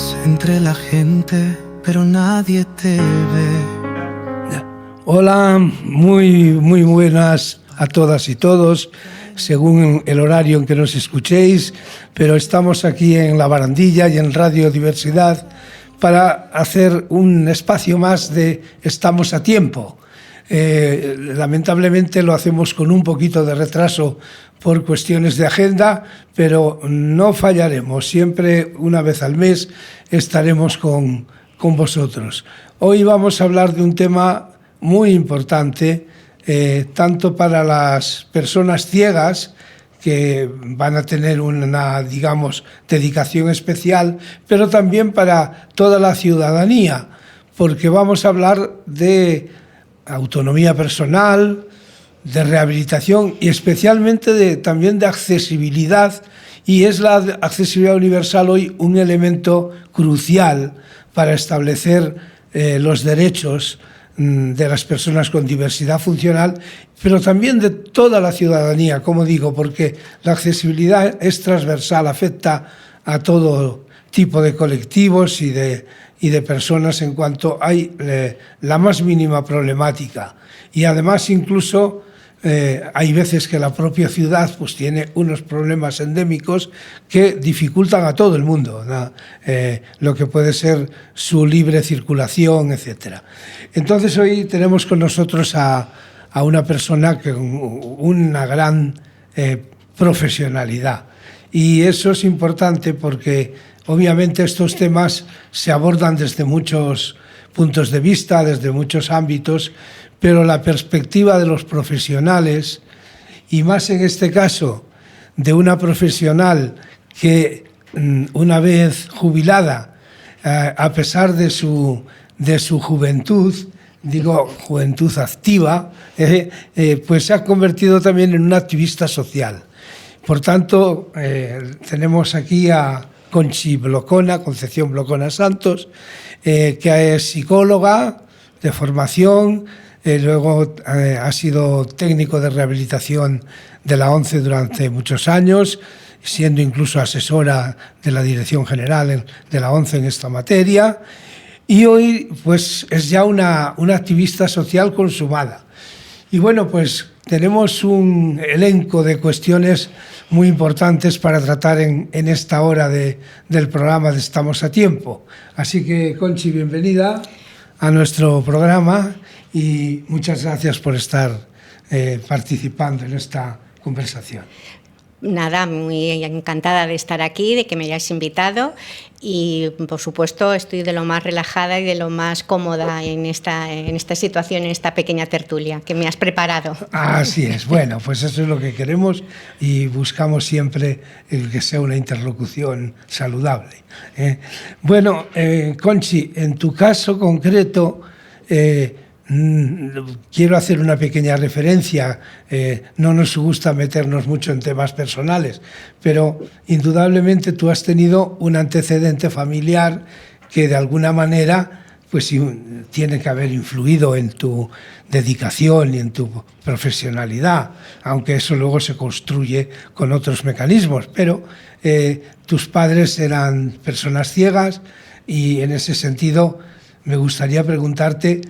Estás entre la gente, pero nadie te ve. Hola, muy buenas a todas y todos, según el horario en que nos escuchéis, pero estamos aquí en La Barandilla y en Radio Diversidad para hacer un espacio más de Estamos a Tiempo. Lamentablemente lo hacemos con un poquito de retraso por cuestiones de agenda, pero no fallaremos. Siempre, una vez al mes, estaremos con vosotros. Hoy vamos a hablar de un tema muy importante, tanto para las personas ciegas, que van a tener una, digamos, dedicación especial, pero también para toda la ciudadanía, porque vamos a hablar de autonomía personal, de rehabilitación y especialmente también de accesibilidad, y es la accesibilidad universal hoy un elemento crucial para establecer los derechos de las personas con diversidad funcional, pero también de toda la ciudadanía, como digo, porque la accesibilidad es transversal, afecta a todo tipo de colectivos y de personas en cuanto hay la más mínima problemática. Y además incluso hay veces que la propia ciudad pues tiene unos problemas endémicos que dificultan a todo el mundo, ¿no? Lo que puede ser su libre circulación, etc. Entonces hoy tenemos con nosotros a una persona con una gran profesionalidad, y eso es importante porque obviamente estos temas se abordan desde muchos puntos de vista, desde muchos ámbitos, pero la perspectiva de los profesionales, y más en este caso de una profesional que una vez jubilada, a pesar de su juventud, digo juventud activa, pues se ha convertido también en una activista social. Por tanto, tenemos aquí a Concepción Blocona Santos, que es psicóloga de formación, luego ha sido técnico de rehabilitación de la ONCE durante muchos años, siendo incluso asesora de la Dirección General de la ONCE en esta materia, y hoy pues es ya una activista social consumada. Y bueno, pues tenemos un elenco de cuestiones muy importantes para tratar en esta hora del programa de Estamos a Tiempo. Así que, Conchi, bienvenida a nuestro programa y muchas gracias por estar participando en esta conversación. Nada, muy encantada de estar aquí, de que me hayáis invitado, y por supuesto estoy de lo más relajada y de lo más cómoda en esta situación, en esta pequeña tertulia que me has preparado. Así es, bueno, pues eso es lo que queremos y buscamos siempre que sea una interlocución saludable. Bueno, Conchi, en tu caso concreto, quiero hacer una pequeña referencia. No nos gusta meternos mucho en temas personales, pero indudablemente tú has tenido un antecedente familiar que de alguna manera pues tiene que haber influido en tu dedicación y en tu profesionalidad, aunque eso luego se construye con otros mecanismos. Pero tus padres eran personas ciegas, y en ese sentido me gustaría preguntarte,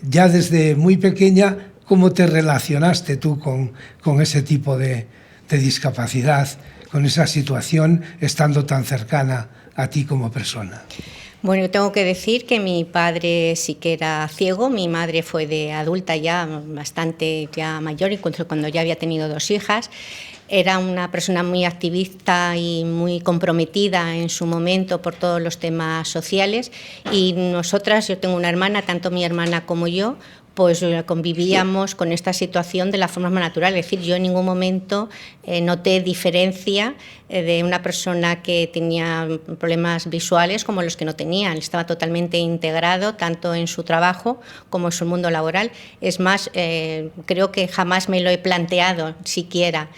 ya desde muy pequeña, ¿cómo te relacionaste tú con ese tipo de discapacidad, con esa situación, estando tan cercana a ti como persona? Bueno, tengo que decir que mi padre sí que era ciego, mi madre fue de adulta ya, bastante ya mayor, incluso cuando ya había tenido 2 hijas. Era una persona muy activista y muy comprometida en su momento por todos los temas sociales, y nosotras, yo tengo una hermana, tanto mi hermana como yo, pues convivíamos con esta situación de la forma más natural. Es decir, yo en ningún momento noté diferencia de una persona que tenía problemas visuales como los que no tenían. Estaba totalmente integrado tanto en su trabajo como en su mundo laboral. Es más, creo que jamás me lo he planteado siquiera.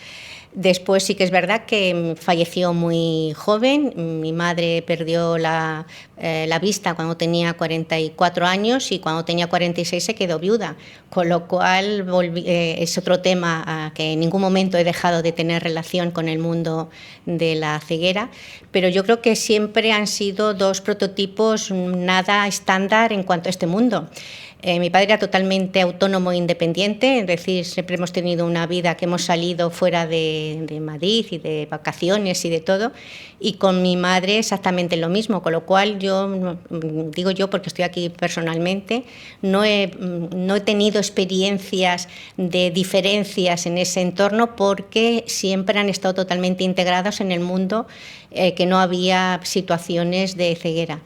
Después sí que es verdad que falleció muy joven. Mi madre perdió la vista cuando tenía 44 años y cuando tenía 46 se quedó viuda, con lo cual es otro tema que en ningún momento he dejado de tener relación con el mundo de la ceguera, pero yo creo que siempre han sido dos prototipos nada estándar en cuanto a este mundo. Mi padre era totalmente autónomo e independiente, es decir, siempre hemos tenido una vida que hemos salido fuera de Madrid y de vacaciones y de todo, y con mi madre exactamente lo mismo, con lo cual yo, digo yo porque estoy aquí personalmente, no he tenido experiencias de diferencias en ese entorno porque siempre han estado totalmente integrados en el mundo, que no había situaciones de ceguera.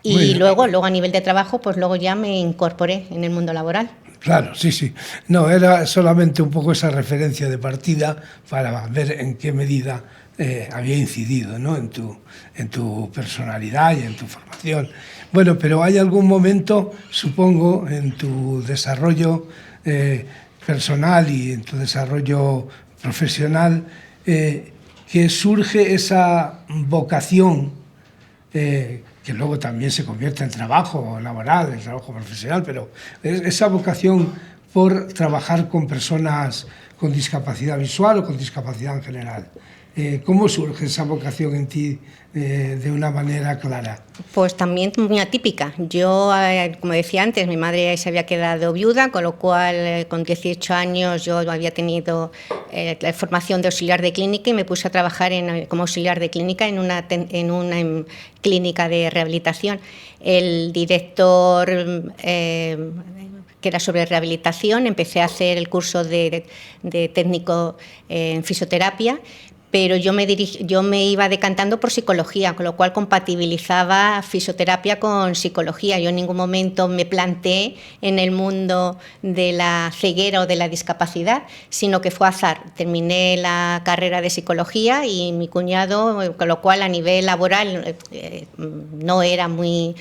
Y luego a nivel de trabajo, pues luego ya me incorporé en el mundo laboral. Claro, sí, sí. No, era solamente un poco esa referencia de partida para ver en qué medida había incidido, ¿no?, en tu personalidad y en tu formación. Bueno, pero ¿hay algún momento, supongo, en tu desarrollo personal y en tu desarrollo profesional que surge esa vocación que luego también se convierte en trabajo laboral, en trabajo profesional, pero esa vocación por trabajar con personas con discapacidad visual o con discapacidad en general? ¿Cómo surge esa vocación en ti de una manera clara? Pues también muy atípica. Yo, como decía antes, mi madre se había quedado viuda, con lo cual con 18 años yo había tenido la formación de auxiliar de clínica y me puse a trabajar como auxiliar de clínica en una clínica de rehabilitación. El director, que era sobre rehabilitación, empecé a hacer el curso de técnico en fisioterapia, pero yo me iba decantando por psicología, con lo cual compatibilizaba fisioterapia con psicología. Yo en ningún momento me planteé en el mundo de la ceguera o de la discapacidad, sino que fue azar. Terminé la carrera de psicología y mi cuñado, con lo cual a nivel laboral no era muy...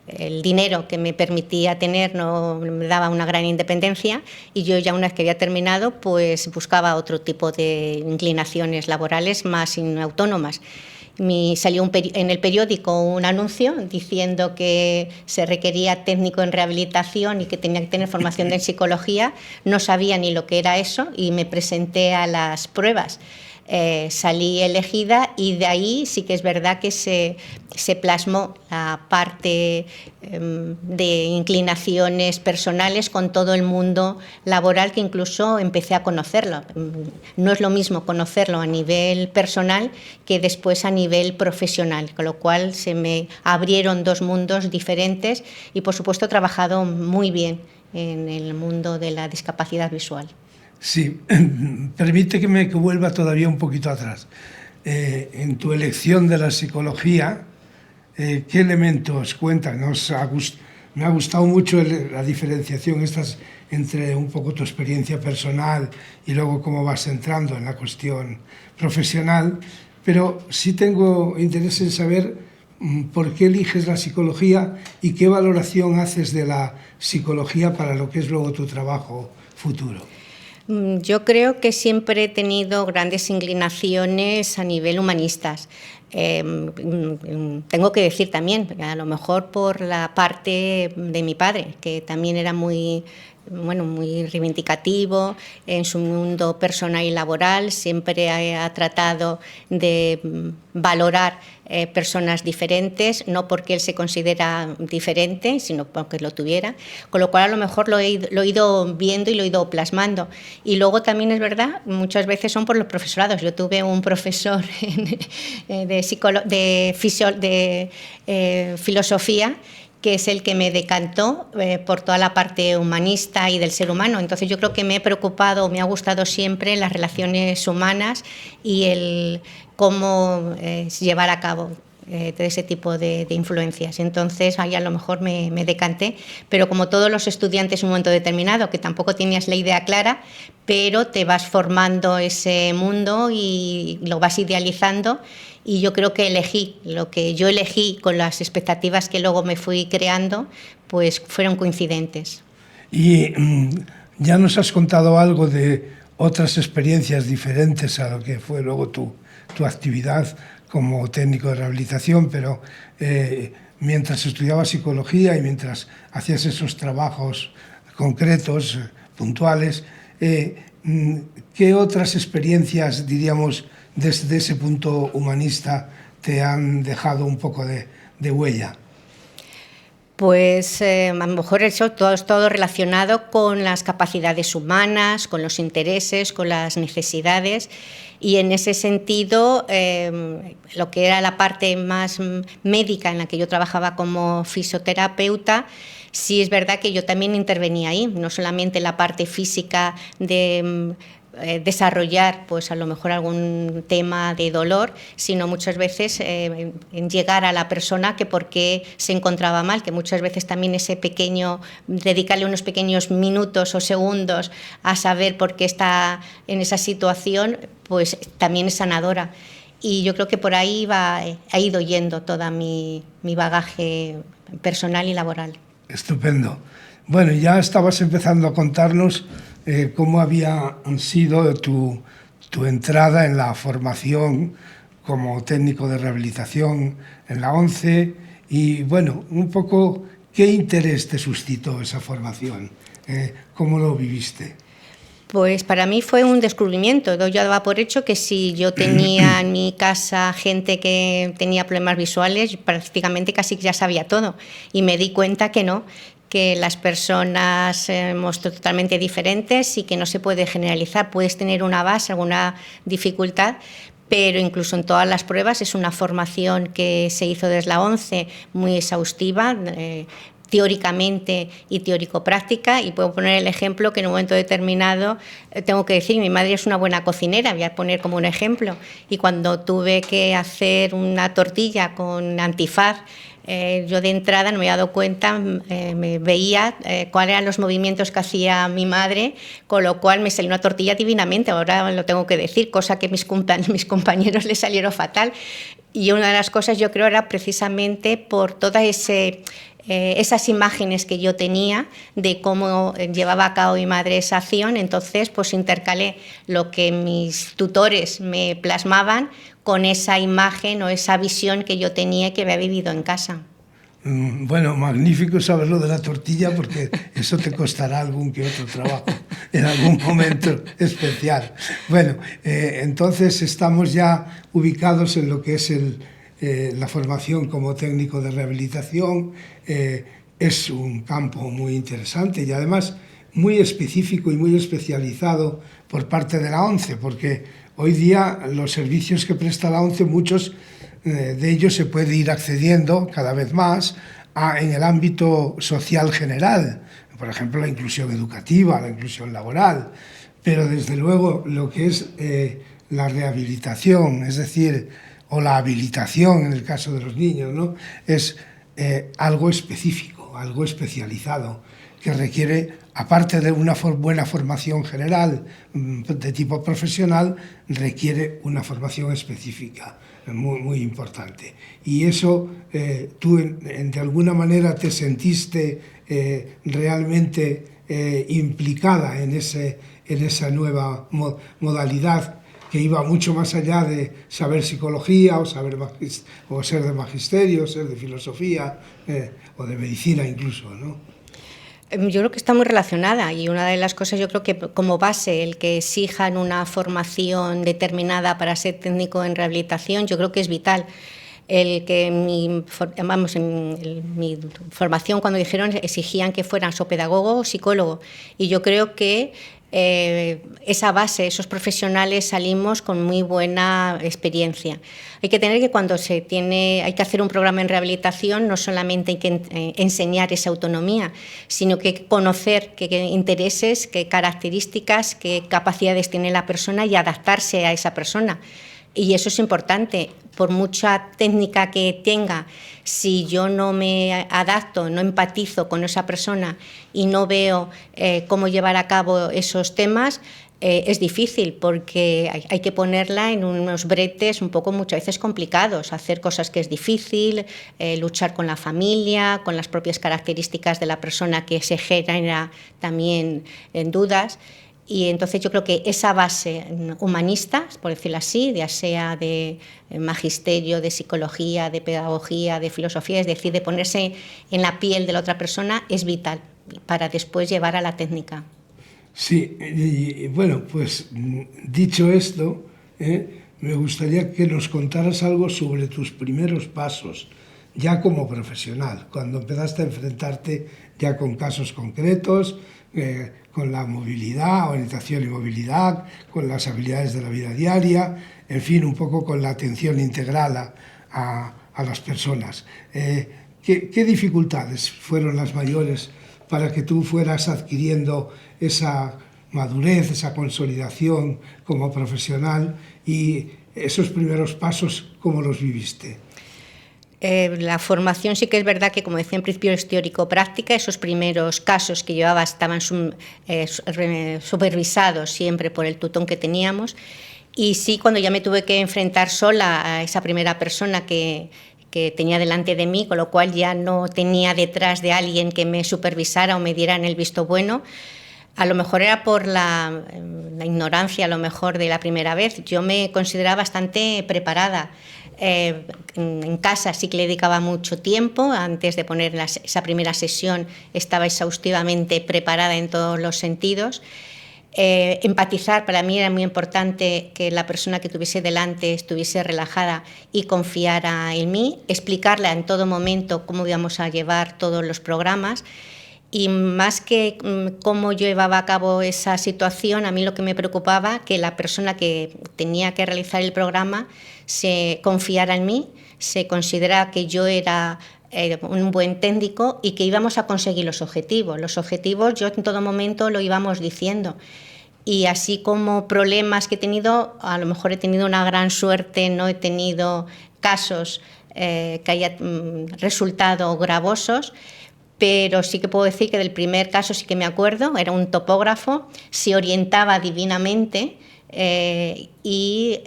el dinero que me permitía tener no me daba una gran independencia y yo ya una vez que había terminado pues buscaba otro tipo de inclinaciones laborales más autónomas. Salió en el periódico un anuncio diciendo que se requería técnico en rehabilitación y que tenía que tener formación en psicología. No sabía ni lo que era eso y me presenté a las pruebas. Salí elegida y de ahí sí que es verdad que se plasmó la parte de inclinaciones personales con todo el mundo laboral, que incluso empecé a conocerlo. No es lo mismo conocerlo a nivel personal que después a nivel profesional, con lo cual se me abrieron dos mundos diferentes y por supuesto he trabajado muy bien en el mundo de la discapacidad visual. Sí, permite que vuelva todavía un poquito atrás. En tu elección de la psicología, ¿qué elementos cuentan? Me ha gustado mucho la diferenciación entre un poco tu experiencia personal y luego cómo vas entrando en la cuestión profesional, pero sí tengo interés en saber por qué eliges la psicología y qué valoración haces de la psicología para lo que es luego tu trabajo futuro. Yo creo que siempre he tenido grandes inclinaciones a nivel humanistas. Tengo que decir también, a lo mejor por la parte de mi padre, que también era muy reivindicativo en su mundo personal y laboral, siempre ha tratado de valorar personas diferentes, no porque él se considera diferente, sino porque lo tuviera, con lo cual a lo mejor lo he ido viendo y lo he ido plasmando. Y luego también es verdad, muchas veces son por los profesorados. Yo tuve un profesor de filosofía, que es el que me decantó por toda la parte humanista y del ser humano. Entonces yo creo que me ha gustado siempre las relaciones humanas y el cómo llevar a cabo de ese tipo de influencias. Entonces ahí a lo mejor me decanté, pero como todos los estudiantes en un momento determinado, que tampoco tenías la idea clara, pero te vas formando ese mundo y lo vas idealizando. Y yo creo que lo que yo elegí con las expectativas que luego me fui creando, pues fueron coincidentes. Y ya nos has contado algo de otras experiencias diferentes a lo que fue luego tu actividad como técnico de rehabilitación, pero mientras estudiabas psicología y mientras hacías esos trabajos concretos, puntuales, ¿qué otras experiencias, diríamos, desde ese punto humanista te han dejado un poco de huella? Pues a lo mejor eso todo relacionado con las capacidades humanas, con los intereses, con las necesidades, y en ese sentido lo que era la parte más médica en la que yo trabajaba como fisioterapeuta, sí es verdad que yo también intervenía ahí, no solamente la parte física de desarrollar pues a lo mejor algún tema de dolor, sino muchas veces en llegar a la persona que por qué se encontraba mal, que muchas veces también ese pequeño, dedicarle unos pequeños minutos o segundos a saber por qué está en esa situación, pues también es sanadora. Y yo creo que por ahí ha ido yendo toda mi bagaje personal y laboral. Estupendo. Bueno, ya estabas empezando a contarnos cómo había sido tu entrada en la formación como técnico de rehabilitación en la ONCE y, bueno, un poco qué interés te suscitó esa formación, cómo lo viviste. Pues para mí fue un descubrimiento. Yo daba por hecho que si yo tenía en mi casa gente que tenía problemas visuales, prácticamente casi ya sabía todo. Y me di cuenta que no, que las personas somos totalmente diferentes y que no se puede generalizar. Puedes tener una base, alguna dificultad, pero incluso en todas las pruebas es una formación que se hizo desde la ONCE muy exhaustiva, teóricamente y teórico-práctica, y puedo poner el ejemplo que en un momento determinado tengo que decir, mi madre es una buena cocinera, voy a poner como un ejemplo, y cuando tuve que hacer una tortilla con antifaz, yo de entrada no me había dado cuenta, me veía cuáles eran los movimientos que hacía mi madre, con lo cual me salió una tortilla divinamente, ahora lo tengo que decir, cosa que mis compañeros les salieron fatal, y una de las cosas yo creo era precisamente por toda esas imágenes que yo tenía de cómo llevaba a cabo mi madre esa acción, entonces pues intercalé lo que mis tutores me plasmaban con esa imagen o esa visión que yo tenía y que había vivido en casa. Bueno, magnífico saberlo de la tortilla porque eso te costará algún que otro trabajo en algún momento especial. Bueno, entonces estamos ya ubicados en lo que es la formación como técnico de rehabilitación. Es un campo muy interesante y además muy específico y muy especializado por parte de la ONCE, porque hoy día los servicios que presta la ONCE, muchos de ellos se puede ir accediendo cada vez más en el ámbito social general, por ejemplo la inclusión educativa, la inclusión laboral, pero desde luego lo que es la rehabilitación, es decir, o la habilitación en el caso de los niños, ¿no? Es algo específico, algo especializado, que requiere, aparte de una buena formación general de tipo profesional, requiere una formación específica muy, muy importante. Y eso, tú de alguna manera te sentiste realmente implicada en esa nueva modalidad que iba mucho más allá de saber psicología o ser de magisterio, ser de filosofía o de medicina incluso, ¿no? Yo creo que está muy relacionada y una de las cosas, yo creo que como base el que exijan una formación determinada para ser técnico en rehabilitación, yo creo que es vital. El que en mi formación, cuando dijeron, exigían que fueran o pedagogo o psicólogo, y yo creo que esa base, esos profesionales salimos con muy buena experiencia. Hay que tener que cuando hay que hacer un programa en rehabilitación, no solamente hay que enseñar esa autonomía, sino que hay que conocer qué intereses, qué características, qué capacidades tiene la persona y adaptarse a esa persona. Y eso es importante, por mucha técnica que tenga, si yo no me adapto, no empatizo con esa persona y no veo cómo llevar a cabo esos temas, es difícil porque hay que ponerla en unos bretes un poco muchas veces complicados, hacer cosas que es difícil, luchar con la familia, con las propias características de la persona que se genera también en dudas. Y entonces yo creo que esa base humanista, por decirlo así, ya sea de magisterio, de psicología, de pedagogía, de filosofía, es decir, de ponerse en la piel de la otra persona, es vital para después llevar a la técnica. Sí, y bueno, pues dicho esto, me gustaría que nos contaras algo sobre tus primeros pasos, ya como profesional, cuando empezaste a enfrentarte ya con casos concretos, con la movilidad, orientación y movilidad, con las habilidades de la vida diaria, en fin, un poco con la atención integral a las personas. ¿Qué dificultades fueron las mayores para que tú fueras adquiriendo esa madurez, esa consolidación como profesional, y esos primeros pasos, cómo los viviste? La formación sí que es verdad que, como decía en principio, es teórico-práctica. Esos primeros casos que llevaba estaban supervisados siempre por el tutón que teníamos, y sí, cuando ya me tuve que enfrentar sola a esa primera persona que tenía delante de mí, con lo cual ya no tenía detrás de alguien que me supervisara o me diera el visto bueno. A lo mejor era por la ignorancia, a lo mejor, de la primera vez. Yo me consideraba bastante preparada. En casa sí que le dedicaba mucho tiempo. Antes de poner esa primera sesión estaba exhaustivamente preparada en todos los sentidos. Empatizar, para mí era muy importante que la persona que tuviese delante estuviese relajada y confiara en mí, explicarle en todo momento cómo íbamos a llevar todos los programas. Y más que cómo yo llevaba a cabo esa situación, a mí lo que me preocupaba que la persona que tenía que realizar el programa se confiara en mí, se considerara que yo era un buen técnico y que íbamos a conseguir los objetivos. Los objetivos yo en todo momento lo íbamos diciendo. Y así como problemas que he tenido, a lo mejor he tenido una gran suerte, no he tenido casos que hayan resultado gravosos, pero sí que puedo decir que del primer caso sí que me acuerdo. Era un topógrafo, se orientaba divinamente y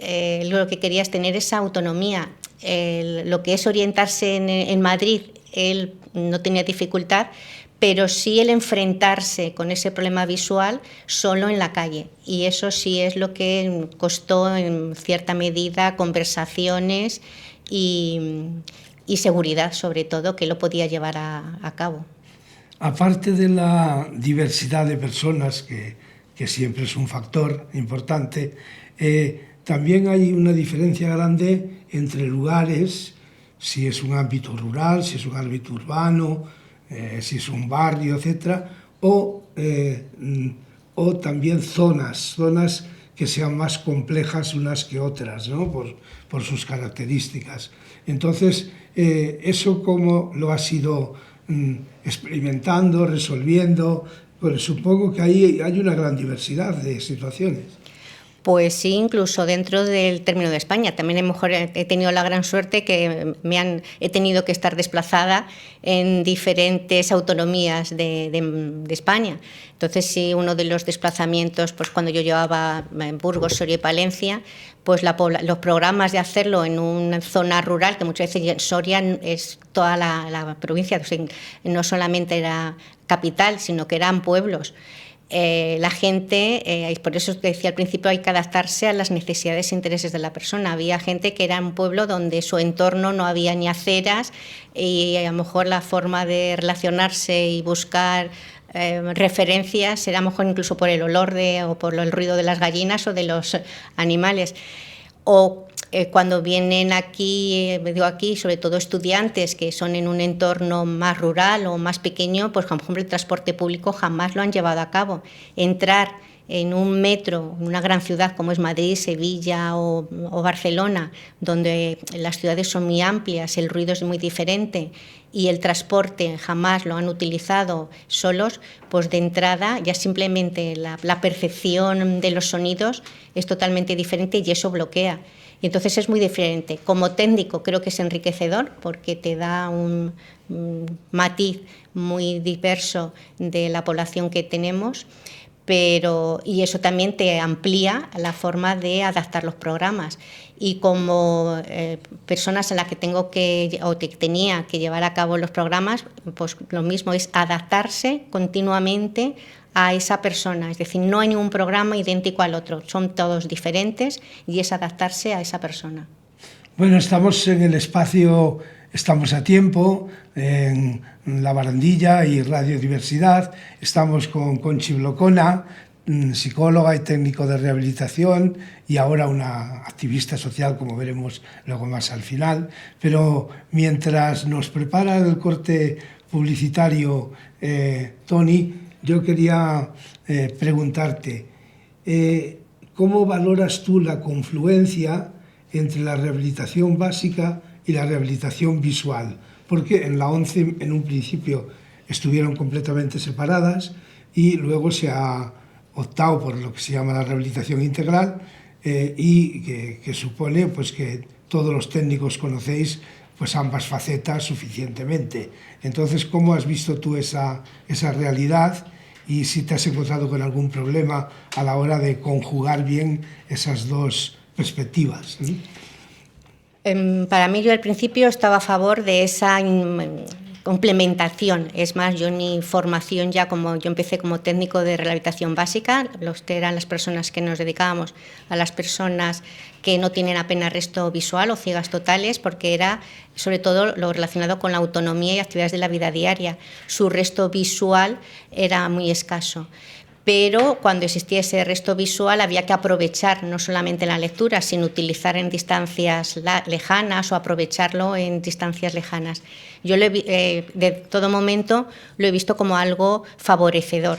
lo que quería es tener esa autonomía. Lo que es orientarse en Madrid, él no tenía dificultad, pero sí el enfrentarse con ese problema visual solo en la calle. Y eso sí es lo que costó en cierta medida conversaciones y seguridad, sobre todo, que lo podía llevar a cabo. Aparte de la diversidad de personas, que siempre es un factor importante, también hay una diferencia grande entre lugares, si es un ámbito rural, si es un ámbito urbano, si es un barrio, etc., o también zonas que sean más complejas unas que otras, ¿no? por sus características. Entonces, ¿eso cómo lo has ido experimentando, resolviendo? Pues supongo que ahí hay una gran diversidad de situaciones. Pues sí, incluso dentro del término de España. También a lo mejor he tenido la gran suerte que he tenido que estar desplazada en diferentes autonomías de España. Entonces, sí, uno de los desplazamientos, pues cuando yo llevaba en Burgos, Soria y Palencia, pues los programas de hacerlo en una zona rural, que muchas veces Soria es toda la provincia, o sea, no solamente era capital, sino que eran pueblos. La gente, por eso te decía al principio, hay que adaptarse a las necesidades e intereses de la persona. Había gente que era un pueblo donde su entorno no había ni aceras y a lo mejor la forma de relacionarse y buscar referencias era a lo mejor incluso por el olor o por el ruido de las gallinas o de los animales. O cuando vienen aquí, sobre todo estudiantes que son en un entorno más rural o más pequeño, pues por ejemplo el transporte público jamás lo han llevado a cabo. Entrar en un metro, en una gran ciudad como es Madrid, Sevilla o Barcelona, donde las ciudades son muy amplias, el ruido es muy diferente y el transporte jamás lo han utilizado solos, pues de entrada ya simplemente la percepción de los sonidos es totalmente diferente y eso bloquea. Y entonces es muy diferente. Como técnico creo que es enriquecedor porque te da un matiz muy diverso de la población que tenemos, y eso también te amplía la forma de adaptar los programas. Y como personas a las que tenía que llevar a cabo los programas, pues lo mismo es adaptarse continuamente a esa persona. Es decir, no hay ningún programa idéntico al otro, son todos diferentes y es adaptarse a esa persona. Bueno, estamos en el espacio Estamos a Tiempo, en La Barandilla y Radio Diversidad. Estamos con Conchi Blocona, psicóloga y técnico de rehabilitación, y ahora una activista social, como veremos luego más al final. Pero mientras nos prepara el corte publicitario Toni, yo quería preguntarte, ¿cómo valoras tú la confluencia entre la rehabilitación básica y la rehabilitación visual? Porque en la ONCE en un principio estuvieron completamente separadas y luego se ha optado por lo que se llama la rehabilitación integral y que supone pues, que todos los técnicos conocéis pues, ambas facetas suficientemente. Entonces, ¿cómo has visto tú esa realidad y si te has encontrado con algún problema a la hora de conjugar bien esas dos perspectivas? Para mí, yo al principio estaba a favor de esa complementación. Es más, yo en mi formación yo empecé como técnico de rehabilitación básica, eran las personas que nos dedicábamos a las personas que no tienen apenas resto visual o ciegas totales, porque era sobre todo lo relacionado con la autonomía y actividades de la vida diaria. Su resto visual era muy escaso. Pero cuando existía ese resto visual había que aprovechar no solamente la lectura, sino utilizar en distancias lejanas o aprovecharlo en distancias lejanas. Yo de todo momento lo he visto como algo favorecedor.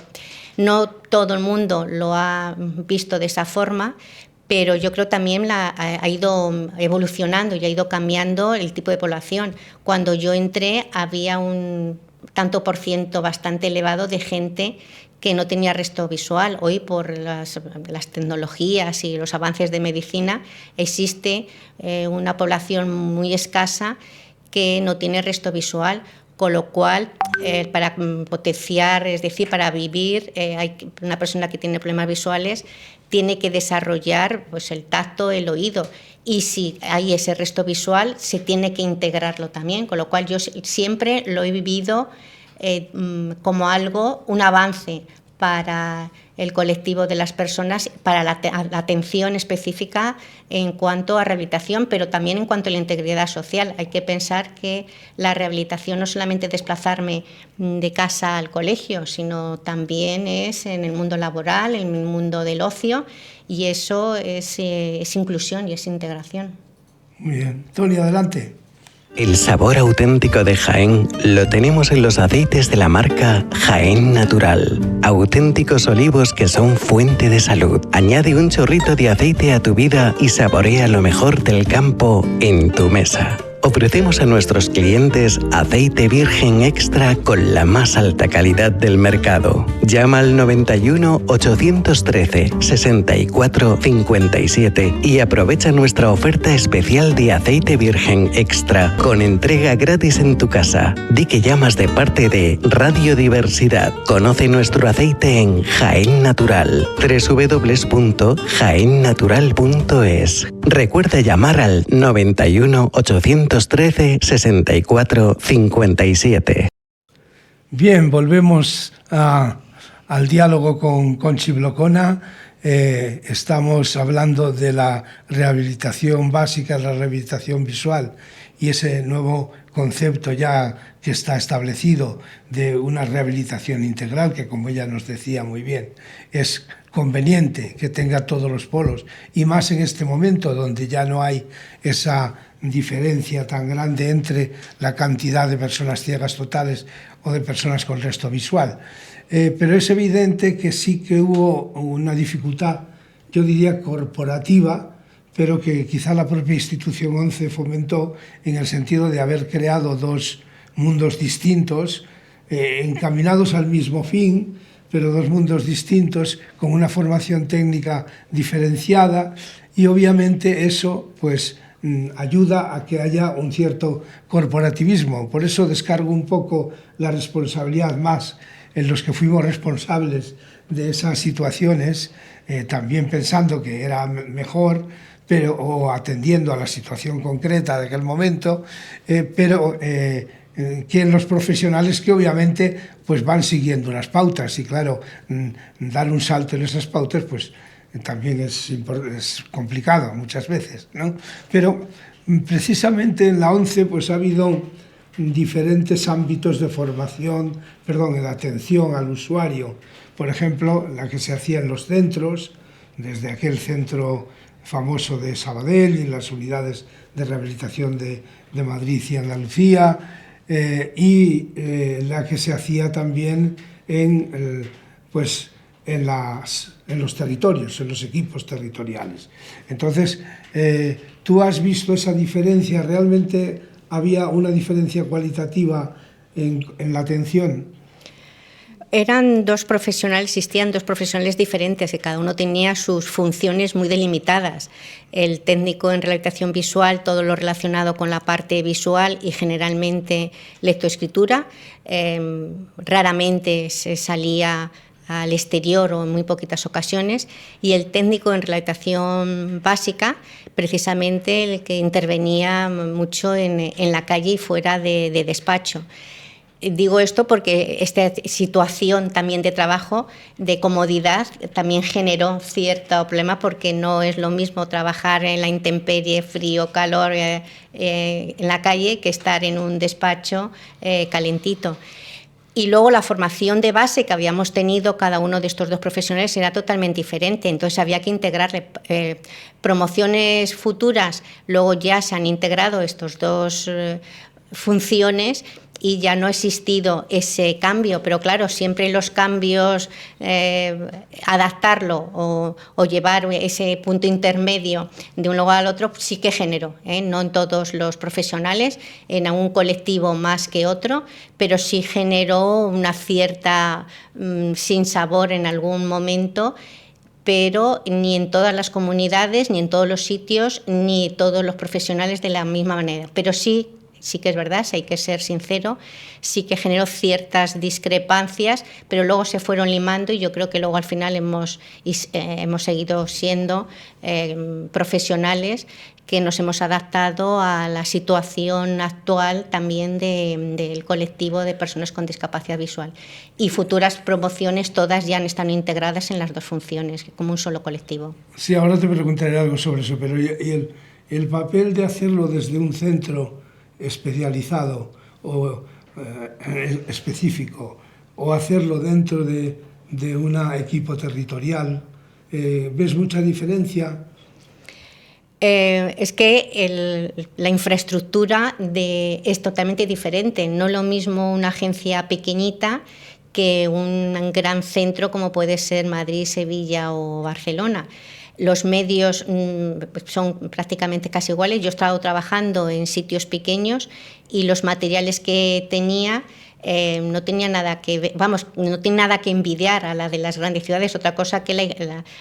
No todo el mundo lo ha visto de esa forma, pero yo creo también ha ido evolucionando y ha ido cambiando el tipo de población. Cuando yo entré había un tanto por ciento bastante elevado de gente que no tenía resto visual. Hoy, por las tecnologías y los avances de medicina, existe una población muy escasa que no tiene resto visual, con lo cual, para potenciar, es decir, para vivir, una persona que tiene problemas visuales tiene que desarrollar pues, el tacto, el oído, y si hay ese resto visual, se tiene que integrarlo también, con lo cual yo siempre lo he vivido como un avance para el colectivo de las personas, para la atención específica en cuanto a rehabilitación, pero también en cuanto a la integridad social. Hay que pensar que la rehabilitación no es solamente desplazarme de casa al colegio, sino también es en el mundo laboral, en el mundo del ocio, y eso es inclusión y es integración. Muy bien. Toni, adelante. El sabor auténtico de Jaén lo tenemos en los aceites de la marca Jaén Natural. Auténticos olivos que son fuente de salud. Añade un chorrito de aceite a tu vida y saborea lo mejor del campo en tu mesa. Ofrecemos a nuestros clientes aceite virgen extra con la más alta calidad del mercado. Llama al 91 813 64 57 y aprovecha nuestra oferta especial de aceite virgen extra con entrega gratis en tu casa. Di que llamas de parte de Radio Diversidad. Conoce nuestro aceite en Jaén Natural. www.jaennatural.es. Recuerda llamar al 91 813 64 57. Bien, volvemos al diálogo con Conchi Blocona. Estamos hablando de la rehabilitación básica, la rehabilitación visual y ese nuevo concepto ya que está establecido de una rehabilitación integral que, como ella nos decía muy bien, es conveniente que tenga todos los polos, y más en este momento donde ya no hay esa diferencia tan grande entre la cantidad de personas ciegas totales o de personas con resto visual. Pero es evidente que sí que hubo una dificultad, yo diría corporativa, pero que quizá la propia institución ONCE fomentó en el sentido de haber creado dos mundos distintos, encaminados al mismo fin, pero dos mundos distintos, con una formación técnica diferenciada, y obviamente eso pues ayuda a que haya un cierto corporativismo. Por eso descargo un poco la responsabilidad más en los que fuimos responsables de esas situaciones, también pensando que era mejor, o atendiendo a la situación concreta de aquel momento, pero que en los profesionales que obviamente pues van siguiendo unas pautas y claro, dar un salto en esas pautas pues también es complicado muchas veces, ¿no? Pero precisamente en la ONCE pues ha habido diferentes ámbitos de formación, de atención al usuario. Por ejemplo, la que se hacía en los centros, desde aquel centro famoso de Sabadell y las unidades de rehabilitación de Madrid y Andalucía, y la que se hacía también en los territorios, en los equipos territoriales. Entonces, ¿tú has visto esa diferencia? ¿Realmente había una diferencia cualitativa en la atención? Existían dos profesionales diferentes, que cada uno tenía sus funciones muy delimitadas. El técnico en rehabilitación visual, todo lo relacionado con la parte visual y generalmente lectoescritura. Raramente se salía al exterior o en muy poquitas ocasiones, y el técnico en rehabilitación básica, precisamente el que intervenía mucho en la calle y fuera de despacho. Digo esto porque esta situación también de trabajo, de comodidad, también generó cierto problema, porque no es lo mismo trabajar en la intemperie, frío, calor, en la calle, que estar en un despacho calentito. Y luego la formación de base que habíamos tenido cada uno de estos dos profesionales era totalmente diferente, entonces había que integrarle. Promociones futuras, luego ya se han integrado estos dos funciones y ya no ha existido ese cambio, pero claro, siempre los cambios, adaptarlo o llevar ese punto intermedio de un lugar al otro, sí que generó, no en todos los profesionales, en algún colectivo más que otro, pero sí generó una cierta sinsabor en algún momento, pero ni en todas las comunidades, ni en todos los sitios, ni todos los profesionales de la misma manera, pero sí que es verdad, si hay que ser sincero, sí que generó ciertas discrepancias, pero luego se fueron limando y yo creo que luego al final hemos seguido siendo profesionales que nos hemos adaptado a la situación actual también del colectivo de personas con discapacidad visual. Y futuras promociones todas ya están integradas en las dos funciones, como un solo colectivo. Sí, ahora te preguntaré algo sobre eso, pero ¿y el papel de hacerlo desde un centro especializado o específico, o hacerlo dentro de un equipo territorial? ¿Ves mucha diferencia? Es que la infraestructura es totalmente diferente. No lo mismo una agencia pequeñita que un gran centro como puede ser Madrid, Sevilla o Barcelona. Los medios son prácticamente casi iguales. Yo he estado trabajando en sitios pequeños y los materiales que tenía no tenía nada que no tiene nada que envidiar a la de las grandes ciudades. Otra cosa que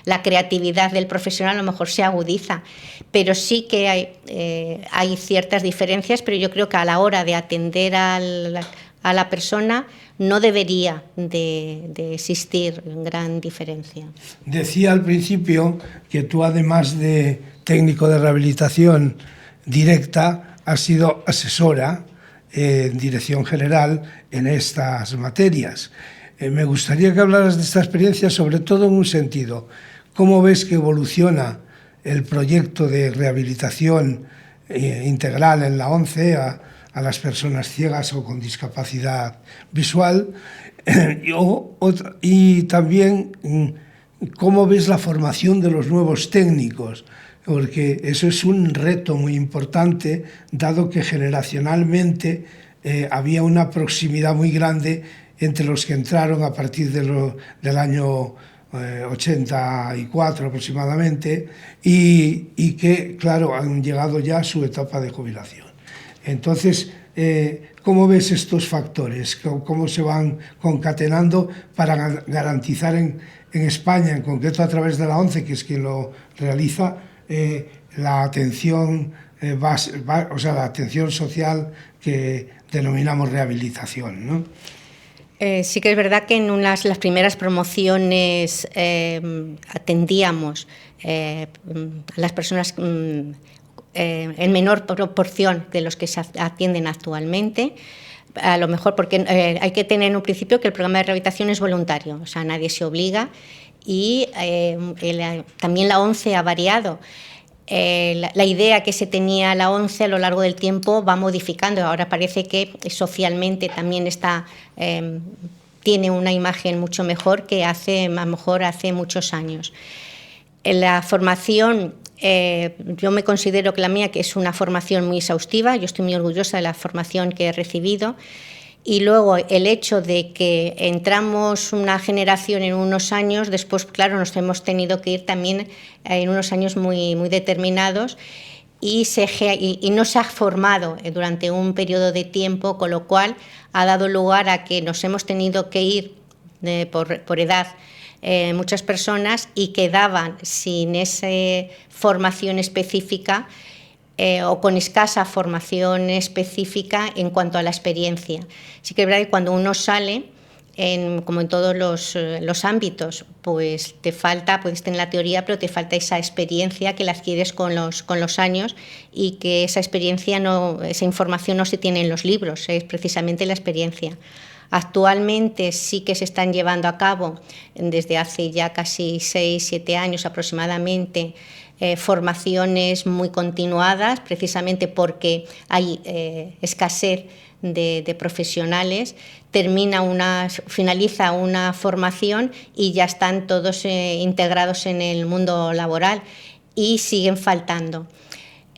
la creatividad del profesional a lo mejor se agudiza, pero sí que hay ciertas diferencias, pero yo creo que a la hora de atender a la persona no debería de existir gran diferencia. Decía al principio que tú, además de técnico de rehabilitación directa, has sido asesora en dirección general en estas materias. Me gustaría que hablaras de esta experiencia, sobre todo en un sentido. ¿Cómo ves que evoluciona el proyecto de rehabilitación integral en la ONCE a las personas ciegas o con discapacidad visual? Y también, ¿cómo ves la formación de los nuevos técnicos? Porque eso es un reto muy importante, dado que generacionalmente había una proximidad muy grande entre los que entraron a partir del año 84 aproximadamente y que, claro, han llegado ya a su etapa de jubilación. Entonces, ¿cómo ves estos factores? ¿Cómo se van concatenando para garantizar en España, en concreto a través de la ONCE, que es quien lo realiza, la atención la atención social que denominamos rehabilitación, ¿no? Sí que es verdad que en las primeras promociones atendíamos a las personas en menor proporción de los que se atienden actualmente, A lo mejor porque hay que tener en un principio que el programa de rehabilitación es voluntario, o sea, nadie se obliga, y también la ONCE ha variado. La idea que se tenía la ONCE a lo largo del tiempo va modificando. Ahora parece que socialmente también tiene una imagen mucho mejor que a lo mejor hace muchos años. La formación, yo me considero que la mía que es una formación muy exhaustiva, yo estoy muy orgullosa de la formación que he recibido. Y luego el hecho de que entramos una generación en unos años, después, claro, nos hemos tenido que ir también en unos años muy, muy determinados y no se ha formado durante un periodo de tiempo, con lo cual ha dado lugar a que nos hemos tenido que ir por edad muchas personas y quedaban sin esa formación específica o con escasa formación específica en cuanto a la experiencia. Sí que es verdad que cuando uno sale, como en todos los ámbitos, pues te falta, puedes tener la teoría, pero te falta esa experiencia que la adquieres con los años, y que esa experiencia esa información no se tiene en los libros, es precisamente la experiencia. Actualmente sí que se están llevando a cabo, desde hace ya casi 6-7 años aproximadamente, formaciones muy continuadas, precisamente porque hay escasez de profesionales. Finaliza una formación y ya están todos integrados en el mundo laboral, y siguen faltando.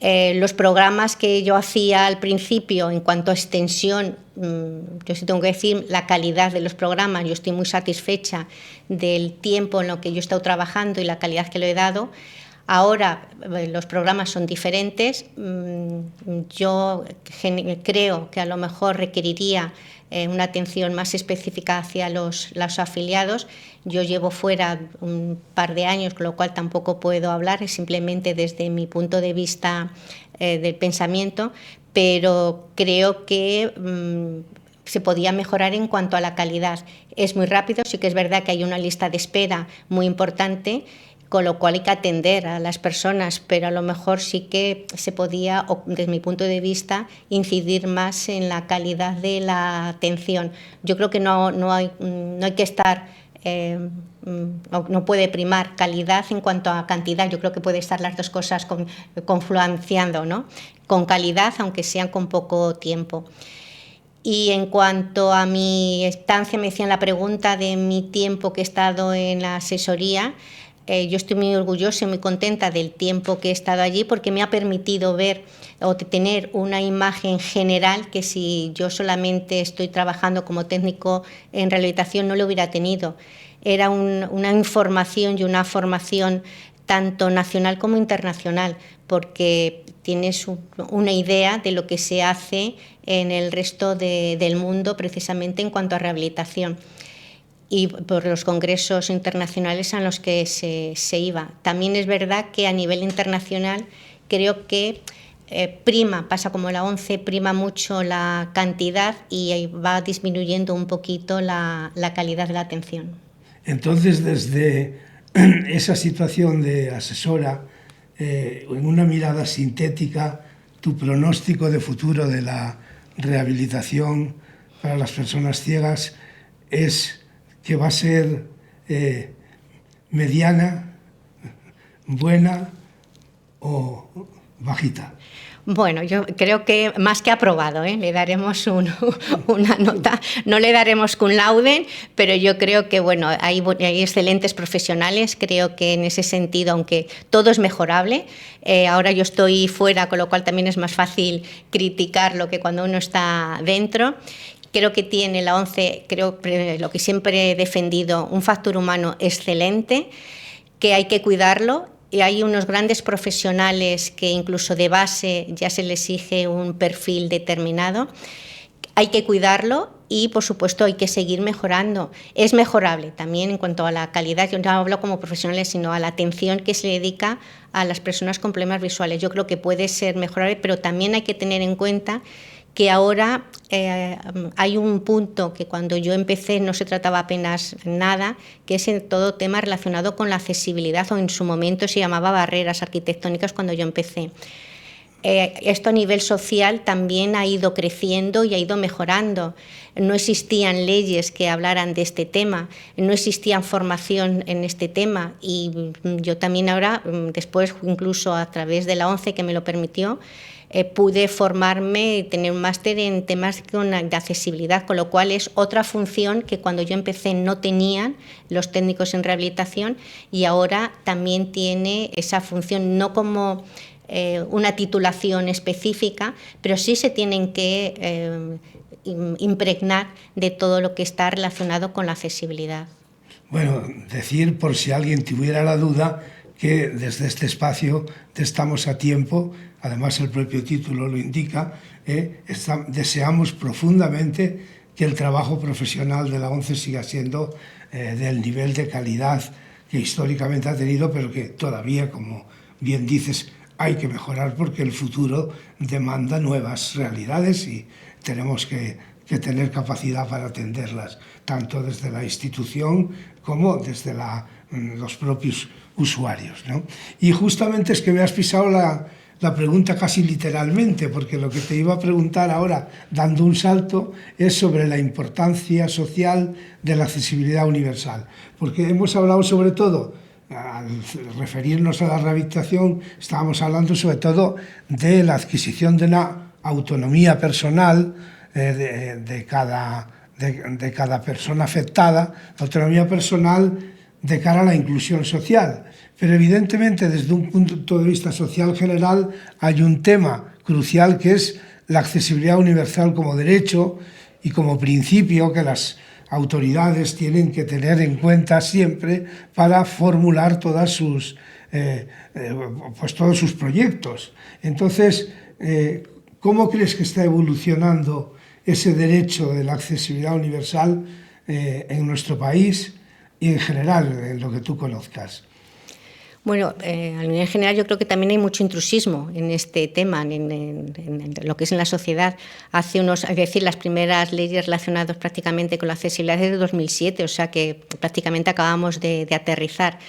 Los programas que yo hacía al principio en cuanto a extensión, yo sí tengo que decir la calidad de los programas. Yo estoy muy satisfecha del tiempo en lo que yo he estado trabajando y la calidad que le he dado. Ahora los programas son diferentes. Yo creo que a lo mejor requeriría una atención más específica hacia los afiliados. Yo llevo fuera un par de años, con lo cual tampoco puedo hablar, es simplemente desde mi punto de vista del pensamiento, pero creo que se podía mejorar en cuanto a la calidad. Es muy rápido, sí que es verdad que hay una lista de espera muy importante, con lo cual hay que atender a las personas, pero a lo mejor sí que se podía, desde mi punto de vista, incidir más en la calidad de la atención. Yo creo que no hay que estar, no puede primar calidad en cuanto a cantidad. Yo creo que puede estar las dos cosas confluenciando, ¿no? Con calidad, aunque sean con poco tiempo. Y en cuanto a mi estancia, me decían la pregunta de mi tiempo que he estado en la asesoría. Yo estoy muy orgullosa y muy contenta del tiempo que he estado allí, porque me ha permitido ver o tener una imagen general que si yo solamente estoy trabajando como técnico en rehabilitación no lo hubiera tenido. Era una información y una formación tanto nacional como internacional, porque tienes una idea de lo que se hace en el resto del mundo precisamente en cuanto a rehabilitación, y por los congresos internacionales a los que se iba. También es verdad que a nivel internacional creo que pasa como la ONCE, prima mucho la cantidad y va disminuyendo un poquito la calidad de la atención. Entonces, desde esa situación de asesora, en una mirada sintética, tu pronóstico de futuro de la rehabilitación para las personas ciegas es que va a ser mediana, buena o bajita. Bueno, yo creo que más que aprobado, le daremos una nota, no le daremos cum laude, pero yo creo que bueno, hay excelentes profesionales. Creo que en ese sentido, aunque todo es mejorable, ahora yo estoy fuera, con lo cual también es más fácil criticarlo que cuando uno está dentro. Creo que tiene la ONCE, creo lo que siempre he defendido, un factor humano excelente, que hay que cuidarlo. Y hay unos grandes profesionales que incluso de base ya se les exige un perfil determinado. Hay que cuidarlo y, por supuesto, hay que seguir mejorando. Es mejorable también en cuanto a la calidad. Yo no hablo como profesionales, sino a la atención que se dedica a las personas con problemas visuales. Yo creo que puede ser mejorable, pero también hay que tener en cuenta que ahora hay un punto que cuando yo empecé no se trataba apenas nada, que es en todo tema relacionado con la accesibilidad, o en su momento se llamaba barreras arquitectónicas cuando yo empecé. Esto a nivel social también ha ido creciendo y ha ido mejorando. No existían leyes que hablaran de este tema, no existía formación en este tema, y yo también ahora, después incluso a través de la ONCE que me lo permitió, pude formarme y tener un máster en temas de accesibilidad, con lo cual es otra función que cuando yo empecé no tenían los técnicos en rehabilitación, y ahora también tiene esa función, no como una titulación específica, pero sí se tienen que impregnar de todo lo que está relacionado con la accesibilidad. Bueno, decir, por si alguien tuviera la duda, que desde este espacio estamos a tiempo, además el propio título lo indica, deseamos profundamente que el trabajo profesional de la ONCE siga siendo del nivel de calidad que históricamente ha tenido, pero que todavía, como bien dices, hay que mejorar porque el futuro demanda nuevas realidades y tenemos que tener capacidad para atenderlas, tanto desde la institución como desde los propios usuarios, ¿no? Y justamente es que me has pisado la pregunta casi literalmente, porque lo que te iba a preguntar ahora, dando un salto, es sobre la importancia social de la accesibilidad universal. Porque hemos hablado sobre todo, al referirnos a la rehabilitación, estábamos hablando sobre todo de la adquisición de una autonomía personal de cada persona afectada, la autonomía personal de cara a la inclusión social. Pero evidentemente desde un punto de vista social general hay un tema crucial que es la accesibilidad universal como derecho y como principio que las autoridades tienen que tener en cuenta siempre para formular todos sus proyectos. Entonces, ¿cómo crees que está evolucionando ese derecho de la accesibilidad universal en nuestro país y en general en lo que tú conozcas? Bueno, a nivel general yo creo que también hay mucho intrusismo en este tema, en lo que es en la sociedad. Es decir, las primeras leyes relacionadas prácticamente con la accesibilidad es de 2007, o sea que prácticamente acabamos de aterrizar.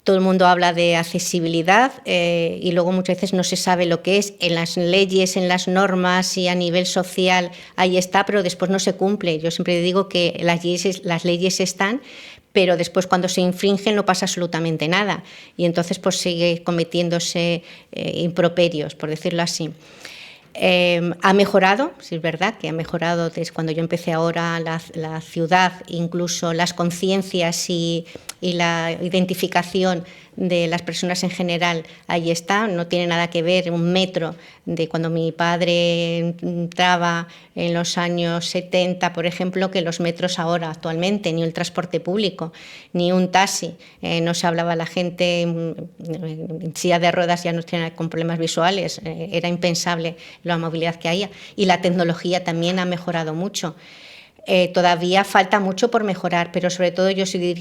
Todo el mundo habla de accesibilidad y luego muchas veces no se sabe lo que es. En las leyes, en las normas y a nivel social ahí está, pero después no se cumple. Yo siempre digo que las leyes están, pero después cuando se infringen no pasa absolutamente nada y entonces pues sigue cometiéndose improperios, por decirlo así. Ha mejorado, sí es verdad que ha mejorado desde cuando yo empecé ahora la ciudad, incluso las conciencias y la identificación de las personas en general, ahí está, no tiene nada que ver un metro de cuando mi padre entraba en los años 70, por ejemplo, que los metros ahora actualmente, ni el transporte público, ni un taxi, no se hablaba la gente en silla de ruedas, ya no tiene con problemas visuales, era impensable la movilidad que había, y la tecnología también ha mejorado mucho. Todavía falta mucho por mejorar, pero sobre todo yo estoy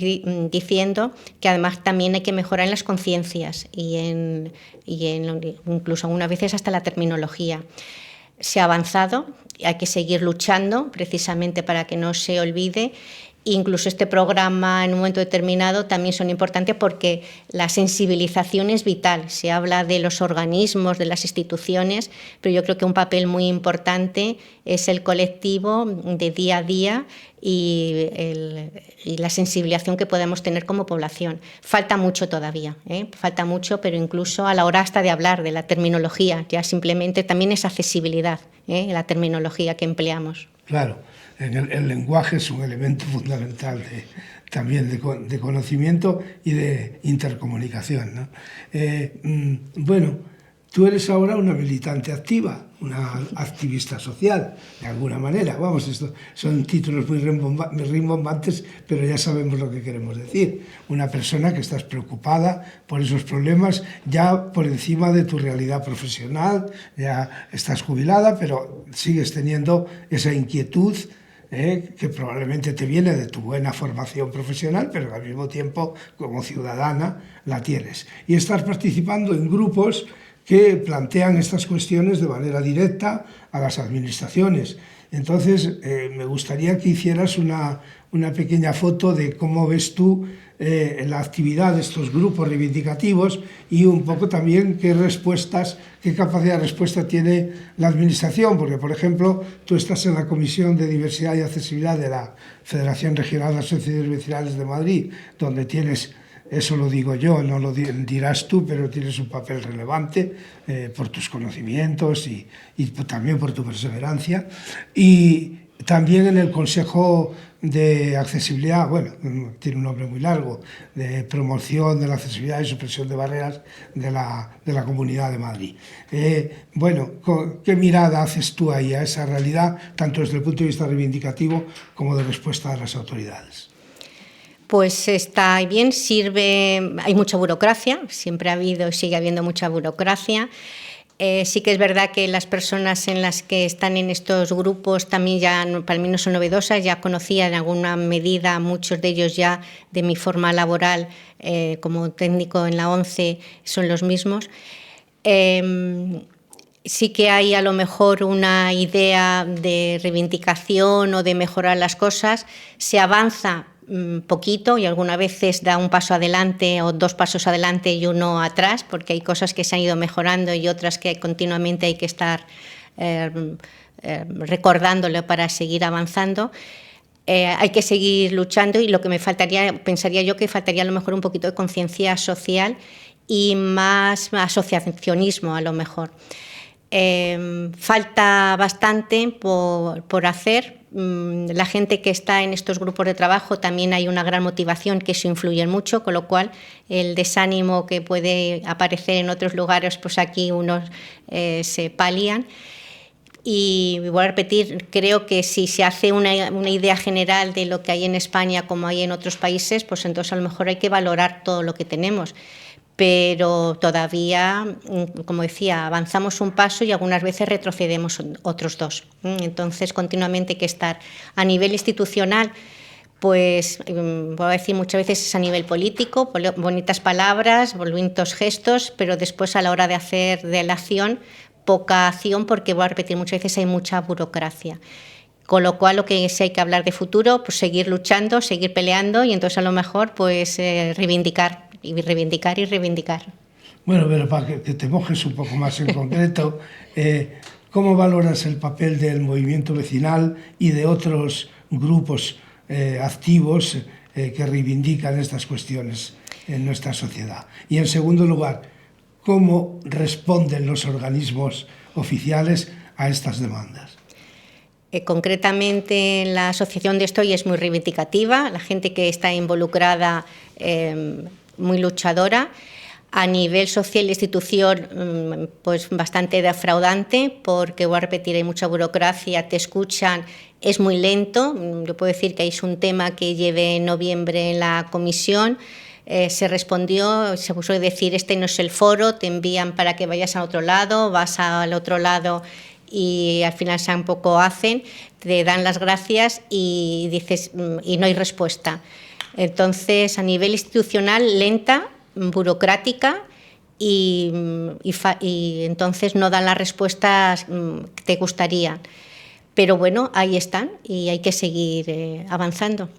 diciendo que además también hay que mejorar en las conciencias y incluso algunas veces hasta la terminología. Se ha avanzado, hay que seguir luchando precisamente para que no se olvide. Incluso este programa en un momento determinado también son importantes porque la sensibilización es vital. Se habla de los organismos, de las instituciones, pero yo creo que un papel muy importante es el colectivo de día a día y la sensibilización que podemos tener como población. Falta mucho todavía, falta mucho, pero incluso a la hora hasta de hablar de la terminología, ya simplemente también es accesibilidad, la terminología que empleamos. Claro. El lenguaje es un elemento fundamental también de conocimiento y de intercomunicación, ¿no? Bueno, tú eres ahora una militante activa, una activista social, de alguna manera. Vamos, esto son títulos muy rimbombantes, pero ya sabemos lo que queremos decir. Una persona que estás preocupada por esos problemas, ya por encima de tu realidad profesional, ya estás jubilada, pero sigues teniendo esa inquietud que probablemente te viene de tu buena formación profesional, pero al mismo tiempo como ciudadana la tienes. Y estás participando en grupos que plantean estas cuestiones de manera directa a las administraciones. Entonces, me gustaría que hicieras una pequeña foto de cómo ves tú la actividad de estos grupos reivindicativos y un poco también qué capacidad de respuesta tiene la Administración, porque, por ejemplo, tú estás en la Comisión de Diversidad y Accesibilidad de la Federación Regional de Asociaciones Vecinales de Madrid, donde tienes, eso lo digo yo, no lo dirás tú, pero tienes un papel relevante por tus conocimientos y también por tu perseverancia. Y también en el Consejo de Accesibilidad, bueno, tiene un nombre muy largo, de promoción de la accesibilidad y supresión de barreras de la Comunidad de Madrid. Bueno, ¿qué mirada haces tú ahí a esa realidad, tanto desde el punto de vista reivindicativo como de respuesta de las autoridades? Pues está bien, sirve, hay mucha burocracia, siempre ha habido y sigue habiendo mucha burocracia. Sí que es verdad que las personas en las que están en estos grupos también ya para mí no son novedosas, ya conocía en alguna medida muchos de ellos ya de mi forma laboral como técnico en la ONCE son los mismos. Sí que hay a lo mejor una idea de reivindicación o de mejorar las cosas, se avanza poquito y algunas veces da un paso adelante o dos pasos adelante y uno atrás, porque hay cosas que se han ido mejorando y otras que continuamente hay que estar recordándolo para seguir avanzando. Hay que seguir luchando y lo que me faltaría, pensaría yo que faltaría a lo mejor un poquito de conciencia social y más asociacionismo a lo mejor. Falta bastante por hacer. La gente que está en estos grupos de trabajo también hay una gran motivación que eso influye mucho, con lo cual el desánimo que puede aparecer en otros lugares, pues aquí unos se palían. Y voy a repetir, creo que si se hace una idea general de lo que hay en España como hay en otros países, pues entonces a lo mejor hay que valorar todo lo que tenemos. Pero todavía, como decía, avanzamos un paso y algunas veces retrocedemos otros dos. Entonces, continuamente hay que estar a nivel institucional, pues voy a decir muchas veces es a nivel político, bonitas palabras, bonitos gestos, pero después a la hora de hacer de la acción, poca acción, porque voy a repetir muchas veces hay mucha burocracia. Con lo cual, lo que sí hay que hablar de futuro, pues seguir luchando, seguir peleando y entonces a lo mejor pues reivindicar. Y reivindicar y reivindicar. Bueno, pero para que te mojes un poco más en concreto, ¿cómo valoras el papel del movimiento vecinal y de otros grupos activos que reivindican estas cuestiones en nuestra sociedad? Y en segundo lugar, ¿cómo responden los organismos oficiales a estas demandas? Concretamente, la asociación de Estoy es muy reivindicativa, la gente que está involucrada muy luchadora. A nivel social e institución, pues bastante defraudante, porque voy a repetir, hay mucha burocracia, te escuchan, es muy lento. Yo puedo decir que es un tema que llevé en noviembre en la comisión, se respondió, se puso a decir, este no es el foro, te envían para que vayas a otro lado, vas al otro lado y al final tampoco hacen, te dan las gracias y dices, y no hay respuesta. Entonces, a nivel institucional, lenta, burocrática y entonces no dan las respuestas que te gustarían. Pero bueno, ahí están y hay que seguir avanzando.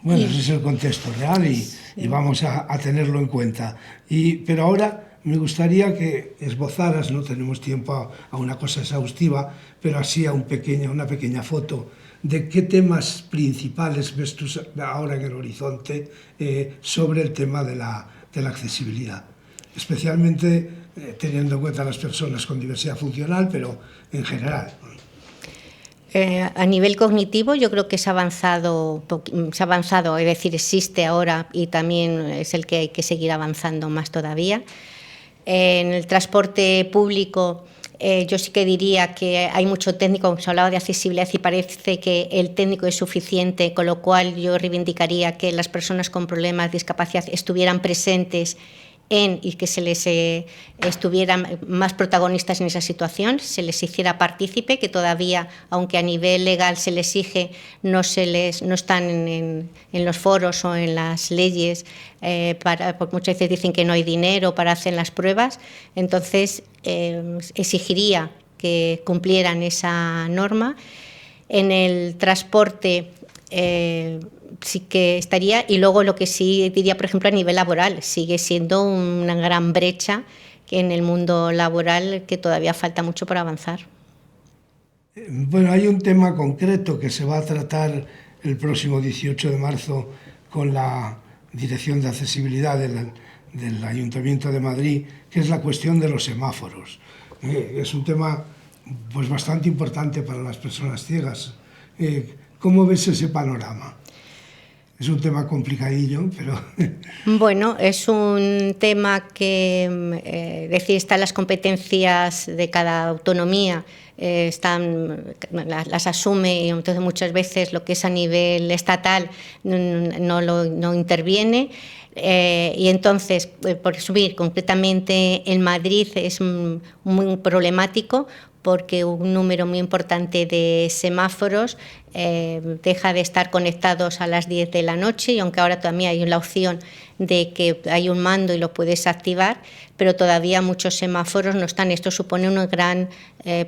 Bueno, ese es el contexto real y vamos a tenerlo en cuenta. Pero ahora me gustaría que esbozaras, no tenemos tiempo a una cosa exhaustiva, pero así a una pequeña foto de qué temas principales ves tú ahora en el horizonte sobre el tema de la accesibilidad, especialmente teniendo en cuenta a las personas con diversidad funcional, pero en general. A nivel cognitivo yo creo que se ha avanzado, es decir, existe ahora y también es el que hay que seguir avanzando más todavía. En el transporte público yo sí que diría que hay mucho técnico, como se hablaba de accesibilidad y parece que el técnico es suficiente, con lo cual yo reivindicaría que las personas con problemas de discapacidad estuvieran presentes y que se les estuvieran más protagonistas en esa situación, se les hiciera partícipe, que todavía, aunque a nivel legal se les exige, no están en los foros o en las leyes, porque muchas veces dicen que no hay dinero para hacer las pruebas. Entonces, exigiría que cumplieran esa norma. En el transporte sí que estaría, y luego lo que sí diría, por ejemplo, a nivel laboral, sigue siendo una gran brecha que en el mundo laboral que todavía falta mucho por avanzar. Bueno, hay un tema concreto que se va a tratar el próximo 18 de marzo con la Dirección de Accesibilidad del Ayuntamiento de Madrid, que es la cuestión de los semáforos. Es un tema pues bastante importante para las personas ciegas. ¿Cómo ves ese panorama? Es un tema complicadillo, pero... Bueno, es un tema que, están las competencias de cada autonomía, las asume, y entonces muchas veces lo que es a nivel estatal no interviene. Y entonces, por subir concretamente en Madrid es muy problemático, porque un número muy importante de semáforos deja de estar conectados a las 10 de la noche, y aunque ahora también hay la opción de que hay un mando y lo puedes activar, pero todavía muchos semáforos no están. Esto supone un gran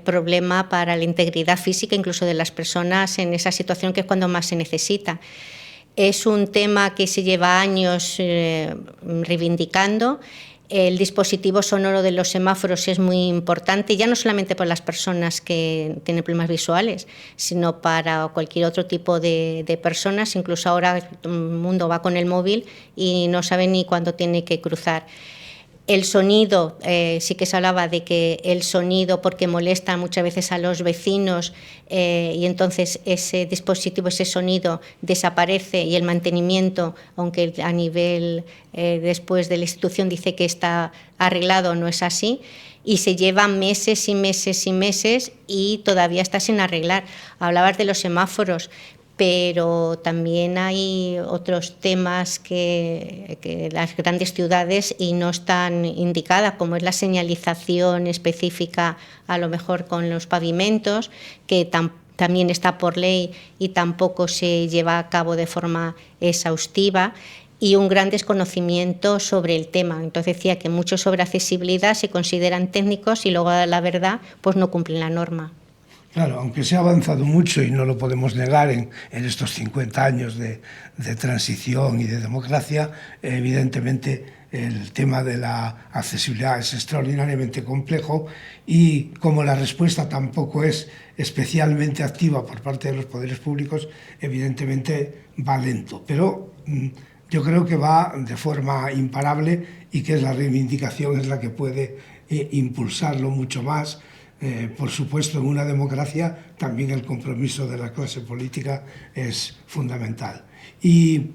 problema para la integridad física, incluso de las personas en esa situación, que es cuando más se necesita. Es un tema que se lleva años reivindicando. El dispositivo sonoro de los semáforos es muy importante, ya no solamente para las personas que tienen problemas visuales, sino para cualquier otro tipo de personas. Incluso ahora todo el mundo va con el móvil y no sabe ni cuándo tiene que cruzar. El sonido, sí que se hablaba de que el sonido, porque molesta muchas veces a los vecinos, y entonces ese dispositivo, ese sonido desaparece, y el mantenimiento, aunque a nivel después de la institución dice que está arreglado, no es así, y se llevan meses y meses y meses y todavía está sin arreglar. Hablabas de los semáforos, pero también hay otros temas que las grandes ciudades y no están indicadas, como es la señalización específica, a lo mejor con los pavimentos, que también está por ley y tampoco se lleva a cabo de forma exhaustiva, y un gran desconocimiento sobre el tema. Entonces decía que muchos sobre accesibilidad se consideran técnicos y luego, la verdad, pues no cumplen la norma. Claro, aunque se ha avanzado mucho y no lo podemos negar en estos 50 años de transición y de democracia, evidentemente el tema de la accesibilidad es extraordinariamente complejo, y como la respuesta tampoco es especialmente activa por parte de los poderes públicos, evidentemente va lento. Pero yo creo que va de forma imparable, y que la reivindicación es la que puede impulsarlo mucho más. Por supuesto, en una democracia también el compromiso de la clase política es fundamental. Y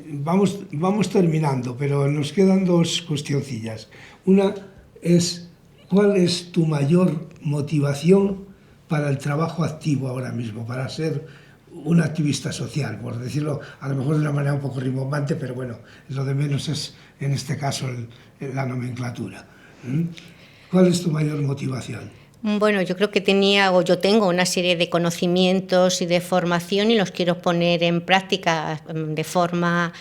vamos terminando, pero nos quedan dos cuestioncillas. Una es, ¿cuál es tu mayor motivación para el trabajo activo ahora mismo, para ser un activista social, por decirlo a lo mejor de una manera un poco rimbombante, pero bueno, lo de menos es en este caso la nomenclatura? ¿Cuál es tu mayor motivación? Bueno, yo creo que yo tengo una serie de conocimientos y de formación, y los quiero poner en práctica de forma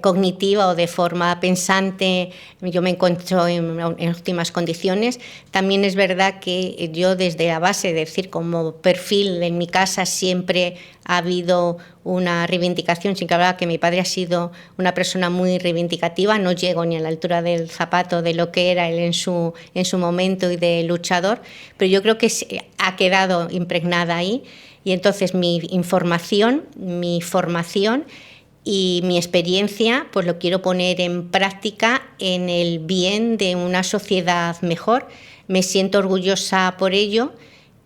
cognitiva o de forma pensante. Yo me encuentro en óptimas condiciones. También es verdad que yo, desde la base, es decir, como perfil en mi casa, siempre ha habido una reivindicación. Sin que hablar que mi padre ha sido una persona muy reivindicativa, no llego ni a la altura del zapato de lo que era él en su momento y de luchador, pero yo creo que ha quedado impregnada ahí, y entonces mi información, mi formación y mi experiencia, pues lo quiero poner en práctica en el bien de una sociedad mejor. Me siento orgullosa por ello,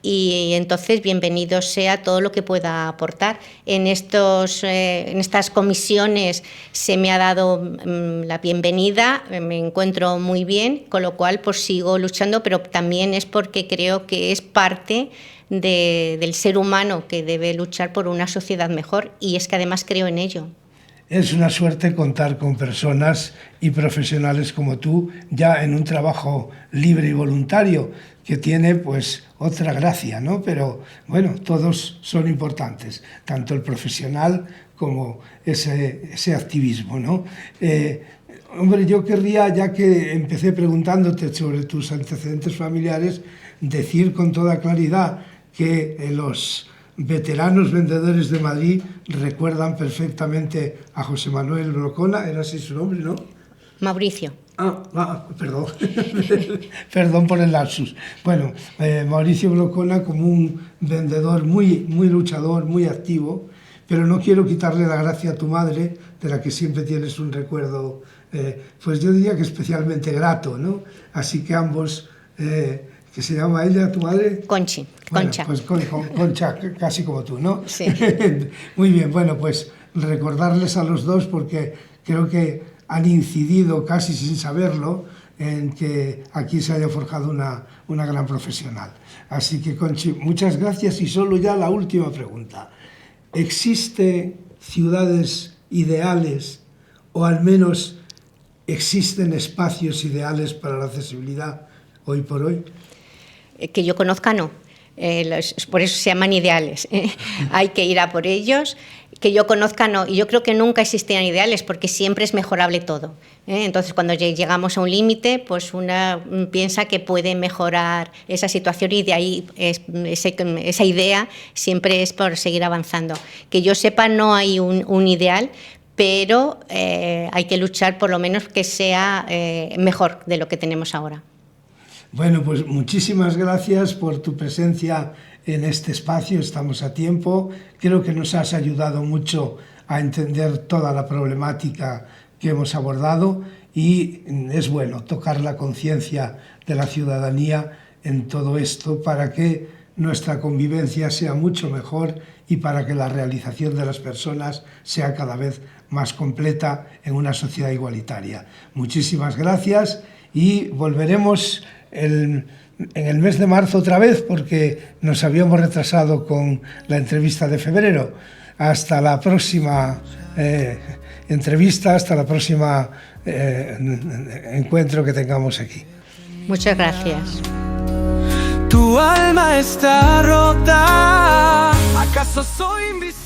y entonces bienvenido sea todo lo que pueda aportar. En estas comisiones se me ha dado la bienvenida, me encuentro muy bien, con lo cual pues sigo luchando, pero también es porque creo que es parte del ser humano que debe luchar por una sociedad mejor, y es que además creo en ello. Es una suerte contar con personas y profesionales como tú, ya en un trabajo libre y voluntario, que tiene pues otra gracia, ¿no? Pero bueno, todos son importantes, tanto el profesional como ese activismo, ¿no? Hombre, yo querría, ya que empecé preguntándote sobre tus antecedentes familiares, decir con toda claridad que los veteranos vendedores de Madrid recuerdan perfectamente a José Manuel Blocona, era así su nombre, ¿no? Mauricio. Perdón, perdón por el lapsus. Bueno, Mauricio Blocona como un vendedor muy luchador, muy activo, pero no quiero quitarle la gracia a tu madre, de la que siempre tienes un recuerdo, pues yo diría que especialmente grato, ¿no? Así que ambos... ¿Qué se llama ella, tu madre? Concha. Pues Concha, casi como tú, ¿no? Sí. Muy bien, bueno, pues recordarles a los dos, porque creo que han incidido casi sin saberlo en que aquí se haya forjado una gran profesional. Así que, Conchi, muchas gracias. Y solo ya la última pregunta. ¿Existen ciudades ideales, o al menos existen espacios ideales para la accesibilidad hoy por hoy? Que yo conozca, no. Por eso se llaman ideales. Hay que ir a por ellos. Que yo conozca, no. Y yo creo que nunca existían ideales, porque siempre es mejorable todo. Entonces, cuando llegamos a un límite, pues una piensa que puede mejorar esa situación, y de ahí esa idea siempre es por seguir avanzando. Que yo sepa, no hay un ideal, pero hay que luchar por lo menos que sea mejor de lo que tenemos ahora. Bueno, pues muchísimas gracias por tu presencia en este espacio, estamos a tiempo. Creo que nos has ayudado mucho a entender toda la problemática que hemos abordado, y es bueno tocar la conciencia de la ciudadanía en todo esto para que nuestra convivencia sea mucho mejor y para que la realización de las personas sea cada vez más completa en una sociedad igualitaria. Muchísimas gracias, y volveremos en el mes de marzo otra vez, porque nos habíamos retrasado con la entrevista de febrero. Hasta la próxima entrevista, hasta la próxima encuentro que tengamos aquí. Muchas gracias. Tu alma está rota. ¿Acaso soy invisible?